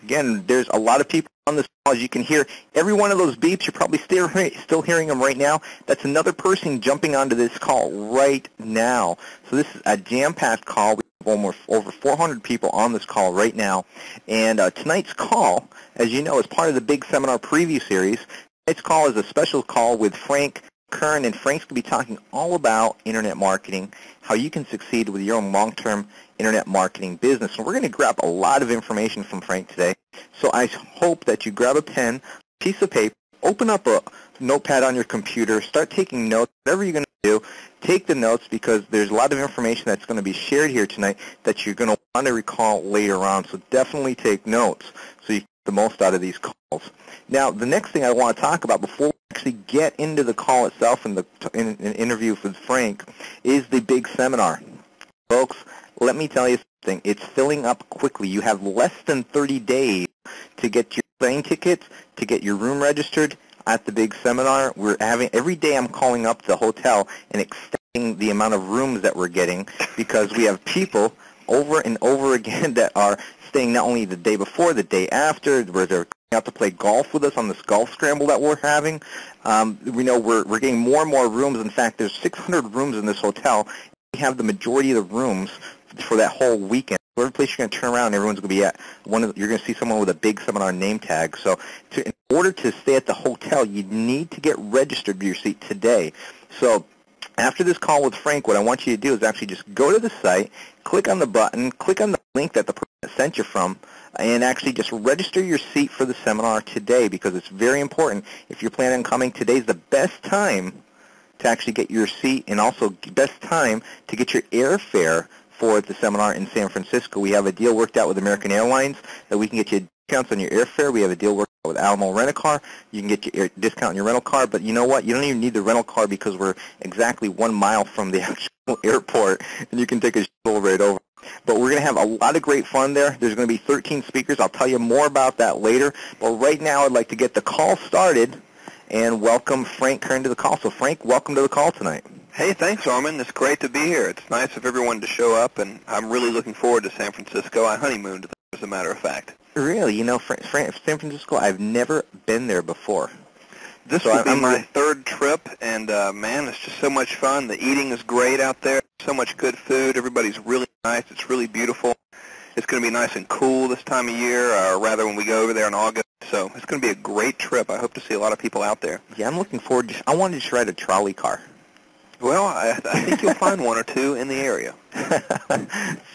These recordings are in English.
Again, there's a lot of people on this call. As you can hear, every one of those beeps, you're probably still hearing them right now. That's another person jumping onto this call right now. So this is a jam-packed call. We have over 400 people on this call right now. And tonight's call, as you know, is part of the Big Seminar preview series. Tonight's call is a special call with Frank Kern, and Frank's going to be talking all about Internet marketing, how you can succeed with your own long-term Internet marketing business. And we're going to grab a lot of information from Frank today. So I hope that you grab a pen, piece of paper, open up a notepad on your computer, start taking notes, whatever you're going to do. Take the notes because there's a lot of information that's going to be shared here tonight that you're going to want to recall later on. So definitely take notes so you get the most out of these calls. Now, the next thing I want to talk about before we actually get into the call itself and in an interview with Frank is the Big Seminar. Folks, let me tell you something. It's filling up quickly. You have less than 30 days to get your plane tickets, to get your room registered at the Big Seminar. We're having every day I'm calling up the hotel and extending the amount of rooms that we're getting because we have people over and over again that are staying not only the day before, the day after, where they're coming out to play golf with us on this golf scramble that we're having. We know we're getting more and more rooms. In fact, there's 600 rooms in this hotel. We have the majority of the rooms for that whole weekend. Every place you're going to turn around, everyone's going to be at you're going to see someone with a Big Seminar name tag. So in order to stay at the hotel, you need to get registered to your seat today. So after this call with Frank, what I want you to do is actually just go to the site, click on the button, click on the link that the person sent you from, and actually just register your seat for the seminar today because it's very important. If you're planning on coming, today's the best time to actually get your seat and also best time to get your airfare for the seminar in San Francisco. We have a deal worked out with American Airlines that we can get you discounts on your airfare. We have a deal worked out with Alamo Rent-A-Car. You can get your discount on your rental car, but you know what? You don't even need the rental car because we're exactly 1 mile from the actual airport, and you can take a shuttle right over. But we're going to have a lot of great fun there. There's going to be 13 speakers. I'll tell you more about that later. But right now I'd like to get the call started and welcome Frank Kern to the call. So, Frank, welcome to the call tonight. Hey, thanks, Armand. It's great to be here. It's nice of everyone to show up, and I'm really looking forward to San Francisco. I honeymooned there, as a matter of fact. Really? You know, San Francisco, I've never been there before. This will be my third trip, and, man, it's just so much fun. The eating is great out there. So much good food. Everybody's really nice. It's really beautiful. It's going to be nice and cool this time of year, or rather when we go over there in August. So it's going to be a great trip. I hope to see a lot of people out there. Yeah, I'm looking forward to I wanted to ride a trolley car. Well, I think you'll find one or two in the area.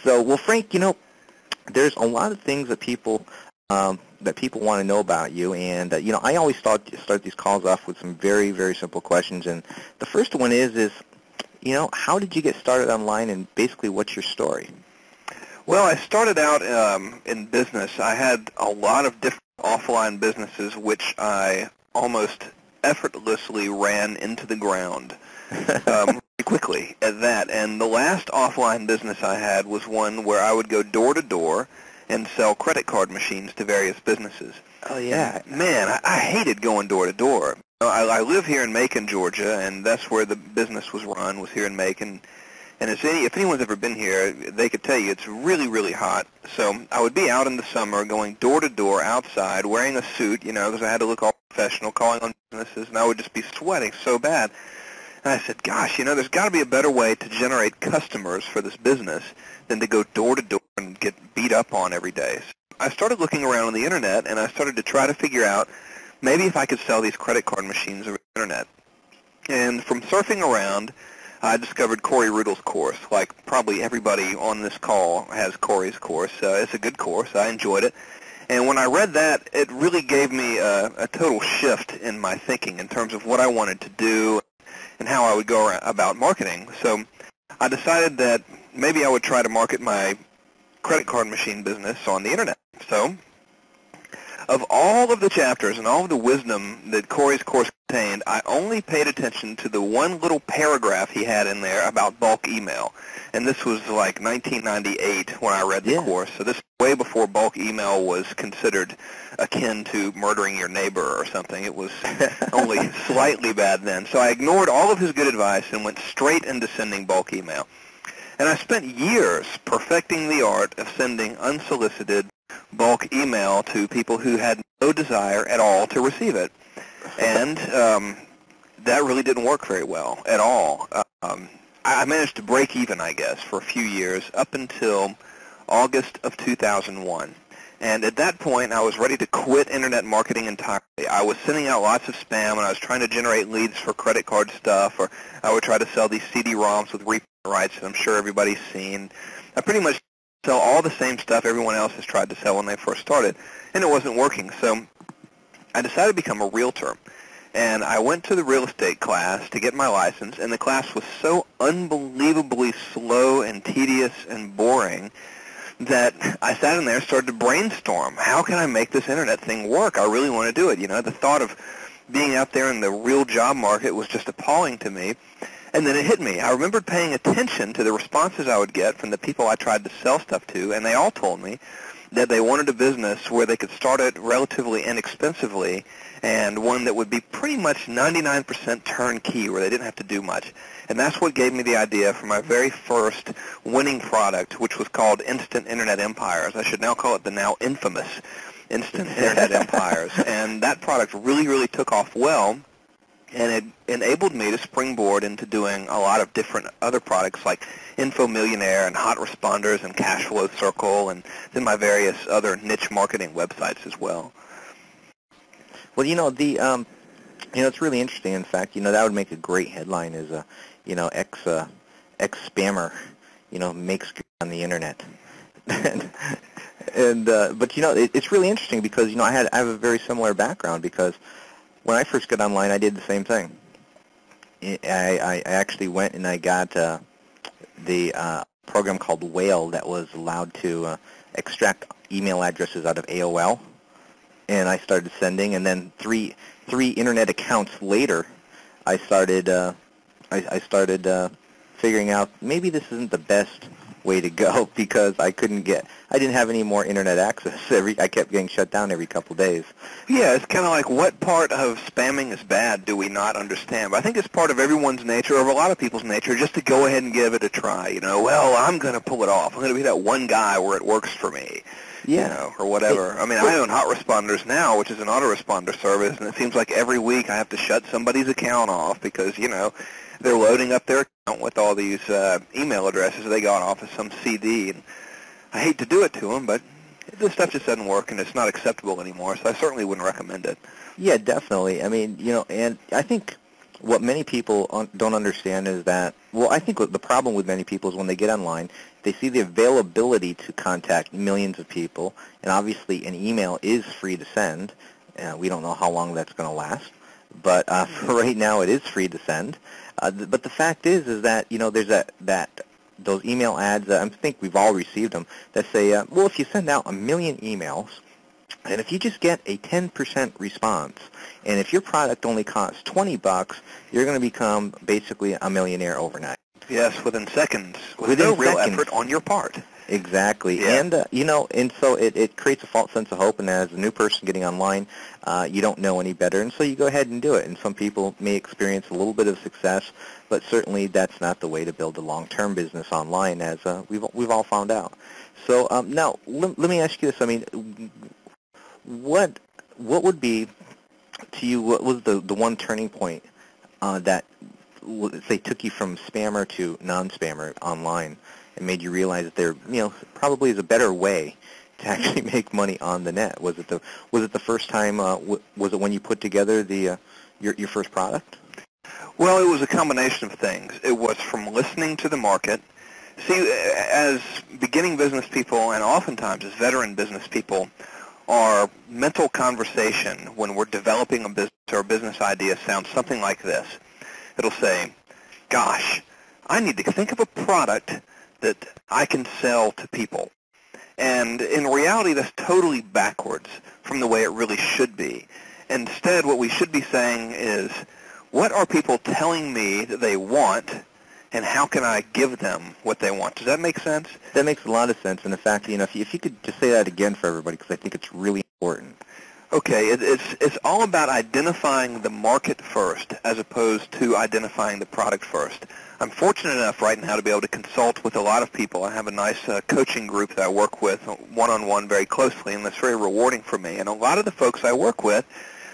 So, well, Frank, you know, there's a lot of things that people want to know about you, and you know, I always start these calls off with some very, very simple questions, and the first one is, you know, how did you get started online, and basically, what's your story? Well, I started out in business. I had a lot of different offline businesses, which I almost effortlessly ran into the ground. Quickly at that. And the last offline business I had was one where I would go door to door and sell credit card machines to various businesses. Oh, yeah. And, man, I hated going door to door. I live here in Macon, Georgia, and that's where the business was run, was here in Macon. And if anyone's ever been here, they could tell you it's really, really hot. So I would be out in the summer going door to door outside wearing a suit, you know, because I had to look all professional, calling on businesses, and I would just be sweating so bad. And I said, gosh, you know, there's got to be a better way to generate customers for this business than to go door to door and get beat up on every day. So I started looking around on the Internet, and I started to try to figure out maybe if I could sell these credit card machines over the Internet. And from surfing around, I discovered Corey Rudel's course. Like probably everybody on this call has Corey's course. It's a good course. I enjoyed it. And when I read that, it really gave me a total shift in my thinking in terms of what I wanted to do and how I would go about marketing. So I decided that maybe I would try to market my credit card machine business on the Internet. So of all of the chapters and all of the wisdom that Corey's course contained, I only paid attention to the one little paragraph he had in there about bulk email. And this was like 1998 when I read the course. So this was way before bulk email was considered akin to murdering your neighbor or something. It was only slightly bad then. So I ignored all of his good advice and went straight into sending bulk email. And I spent years perfecting the art of sending unsolicited, bulk email to people who had no desire at all to receive it. And that really didn't work very well at all. I managed to break even, I guess, for a few years up until August of 2001. And at that point, I was ready to quit Internet marketing entirely. I was sending out lots of spam, and I was trying to generate leads for credit card stuff, or I would try to sell these CD-ROMs with reprint rights that I'm sure everybody's seen. I pretty much sell all the same stuff everyone else has tried to sell when they first started, and it wasn't working. So I decided to become a realtor. And I went to the real estate class to get my license, and the class was so unbelievably slow and tedious and boring that I sat in there and started to brainstorm. How can I make this Internet thing work? I really want to do it. You know, the thought of being out there in the real job market was just appalling to me. And then it hit me. I remembered paying attention to the responses I would get from the people I tried to sell stuff to, and they all told me that they wanted a business where they could start it relatively inexpensively and one that would be pretty much 99% turnkey, where they didn't have to do much. And that's what gave me the idea for my very first winning product, which was called Instant Internet Empires. I should now call it the now infamous Instant Internet Empires. And that product really, really took off well, and it enabled me to springboard into doing a lot of different other products like Info Millionaire and Hot Responders and Cash Flow Circle, and then my various other niche marketing websites as well. Well, it's really interesting. In fact, that would make a great headline is ex-spammer, makes good on the internet. But it's really interesting because, I have a very similar background because when I first got online, I did the same thing. I actually went and I got the program called Whale that was allowed to extract email addresses out of AOL, and I started sending. And then three internet accounts later, I started figuring out maybe this isn't the best way to go because I didn't have any more internet access. I kept getting shut down every couple of days. Yeah, it's kind of like what part of spamming is bad do we not understand? But I think it's part of everyone's nature, or of a lot of people's nature, just to go ahead and give it a try. Well, I'm going to pull it off. I'm going to be that one guy where it works for me. Yeah. Or whatever. I own Hot Responders now, which is an autoresponder service, and it seems like every week I have to shut somebody's account off because, they're loading up their account with all these email addresses they got off of some CD. And I hate to do it to them, but this stuff just doesn't work, and it's not acceptable anymore, so I certainly wouldn't recommend it. Yeah, definitely. And I think what many people don't understand is that, I think the problem with many people is when they get online, they see the availability to contact millions of people, and obviously an email is free to send. We don't know how long that's going to last, but for right now it is free to send. But the fact is that, there's those email ads, I think we've all received them, that say, if you send out 1 million emails, and if you just get a 10% response, and if your product only costs $20, you're going to become basically a millionaire overnight. Yes, within seconds, with no real effort on your part. Exactly. Yeah. And, and so it creates a false sense of hope, and as a new person getting online, you don't know any better, and so you go ahead and do it. And some people may experience a little bit of success, but certainly that's not the way to build a long-term business online, as we've all found out. So now, let me ask you this. What would be, to you, what was the one turning point that, say, took you from spammer to non-spammer online and made you realize that there, probably is a better way to actually make money on the net? Was it the first time? Was it when you put together your first product? Well, it was a combination of things. It was from listening to the market. See, as beginning business people, and oftentimes as veteran business people, our mental conversation when we're developing a business or a business idea sounds something like this. It'll say, gosh, I need to think of a product that I can sell to people. And in reality, that's totally backwards from the way it really should be. Instead, what we should be saying is, what are people telling me that they want, and how can I give them what they want? Does that make sense? That makes a lot of sense. And in fact, if you could just say that again for everybody, because I think it's really important. Okay, it's all about identifying the market first as opposed to identifying the product first. I'm fortunate enough right now to be able to consult with a lot of people. I have a nice coaching group that I work with one-on-one very closely, and that's very rewarding for me. And a lot of the folks I work with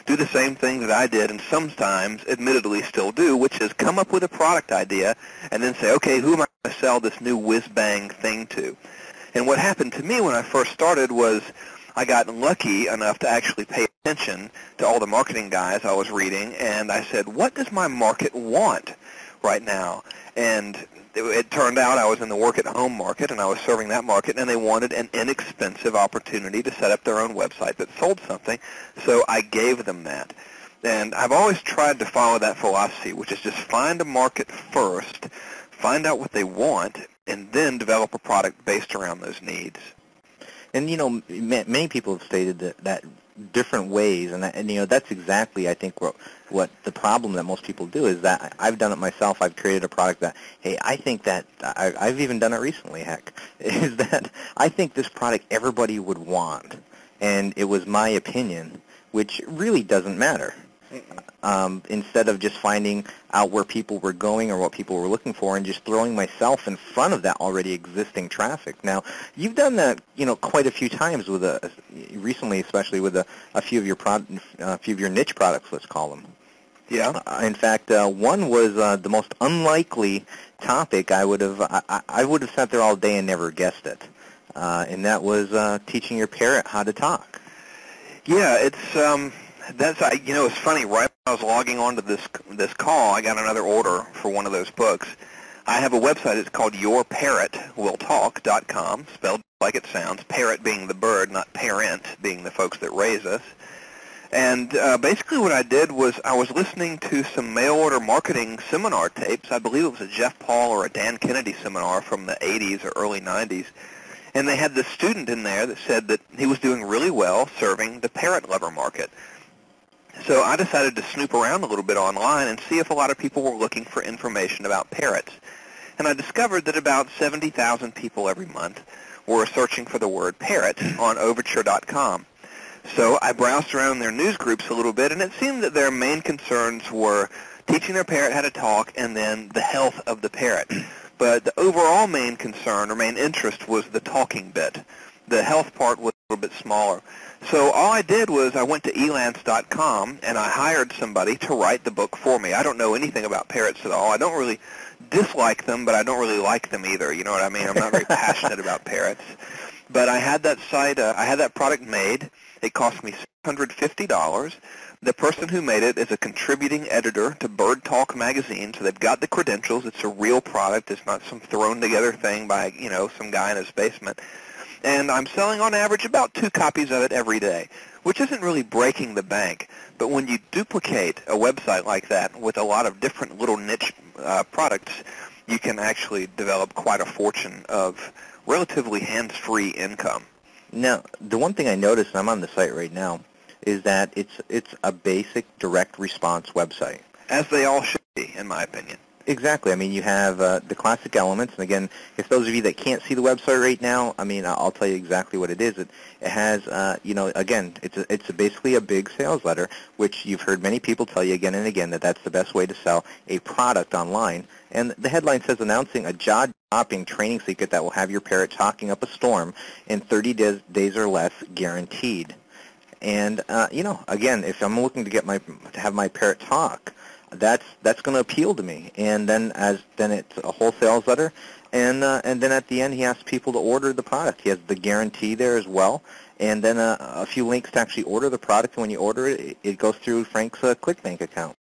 do the same thing that I did and sometimes, admittedly, still do, which is come up with a product idea and then say, okay, who am I going to sell this new whiz-bang thing to? And what happened to me when I first started was I got lucky enough to actually pay attention to all the marketing guys I was reading, and I said, what does my market want right now? And it turned out I was in the work-at-home market, and I was serving that market, and they wanted an inexpensive opportunity to set up their own website that sold something, so I gave them that. And I've always tried to follow that philosophy, which is just find a market first, find out what they want, and then develop a product based around those needs. And, many people have stated that different ways, and that's exactly, I think, what the problem that most people do is that I've done it myself. I've created a product that, hey, I think that, I've even done it recently, heck, is that I think this product everybody would want, and it was my opinion, which really doesn't matter. Instead of just finding out where people were going or what people were looking for and just throwing myself in front of that already existing traffic. Now, you've done that, quite a few times with recently, especially with a few of your niche products, let's call them. Yeah. In fact, one was the most unlikely topic. I would have sat there all day and never guessed it, and that was teaching your parrot how to talk. Yeah, it's it's funny. Right when I was logging on to this call, I got another order for one of those books. I have a website. It's called YourParrotWillTalk.com, spelled like it sounds. Parrot being the bird, not parent being the folks that raise us. And basically what I did was I was listening to some mail-order marketing seminar tapes. I believe it was a Jeff Paul or a Dan Kennedy seminar from the 80s or early 90s. And they had this student in there that said that he was doing really well serving the parrot lover market. So I decided to snoop around a little bit online and see if a lot of people were looking for information about parrots. And I discovered that about 70,000 people every month were searching for the word parrot on Overture.com. So I browsed around their news groups a little bit, and it seemed that their main concerns were teaching their parrot how to talk and then the health of the parrot. But the overall main concern or main interest was the talking bit. The health part was a little bit smaller. So all I did was I went to elance.com and I hired somebody to write the book for me. I don't know anything about parrots at all. I don't really dislike them, but I don't really like them either. You know what I mean? I'm not very passionate about parrots. But I had that site, I had that product made. It cost me $650. The person who made it is a contributing editor to Bird Talk magazine, so they've got the credentials. It's a real product. It's not some thrown-together thing by, some guy in his basement. And I'm selling on average about 2 copies of it every day, which isn't really breaking the bank. But when you duplicate a website like that with a lot of different little niche products, you can actually develop quite a fortune of relatively hands-free income. Now, the one thing I noticed, and I'm on the site right now, is that it's a basic direct response website. As they all should be, in my opinion. Exactly. I mean, you have the classic elements, and again, if those of you that can't see the website right now, I mean, I'll tell you exactly what it is. It has, again, it's basically a big sales letter, which you've heard many people tell you again and again that that's the best way to sell a product online. And the headline says, announcing a jaw-dropping training secret that will have your parrot talking up a storm in 30 days or less, guaranteed. And again, if I'm looking to have my parrot talk, that's going to appeal to me. And then it's a whole sales letter, and then at the end he asks people to order the product. He has the guarantee there as well, and then a few links to actually order the product. And when you order it, it goes through Frank's ClickBank account.